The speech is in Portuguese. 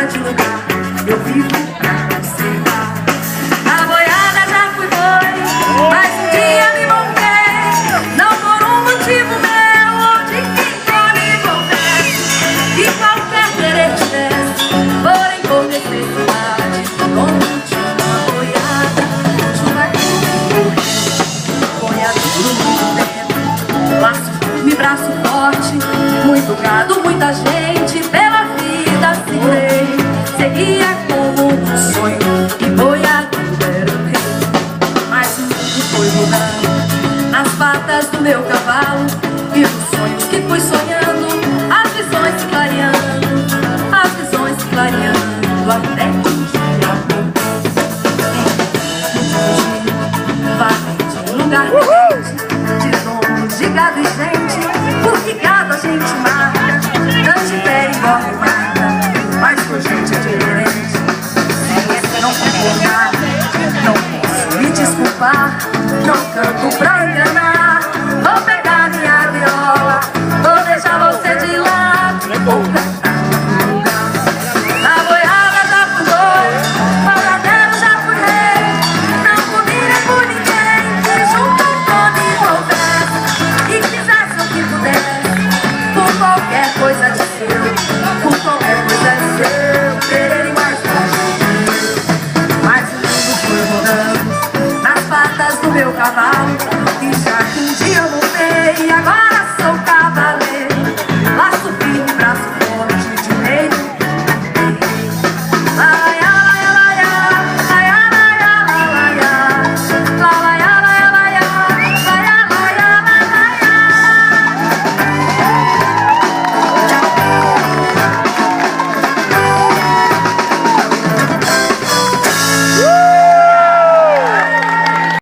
de lugar, eu vivo pra observar. A boiada já fui boi, mas um dia me montei, não por um motivo meu ou de quem eu me confesso. E qualquer querer tivesse, porém por necessidade, contigo a boiada, devagar, boiadeiro muito tempo, laço firme, braço forte, muito gado, muita gente, pela vida segurei, seguia como um sonho, e boiadeiro era o rei. Mas o mundo foi mudando nas patas do meu cavalo, e os sonhos que fui sonhando, as visões se clareando, as visões se clareando, até que um dia vai de um lugar diferente, de dono de gado e gente, porque gado a gente marca, Cantitéria engorda e mata, mas com gente é diferente. Se você não concordar, não posso me desculpar, não canto pra enganar, vou pegar minha viola, vou deixar você de lado, vou cantar no lugar. Na boiada já fui boi, boiadeiro já fui rei, não comi nem por ninguém, que juntou todo e confesso, e fizesse o que pudesse, por qualquer coisa de seu, por qualquer coisa de seu, querer mais longe. Mas o mundo foi rodando nas patas do meu cavalo, e já que um dia eu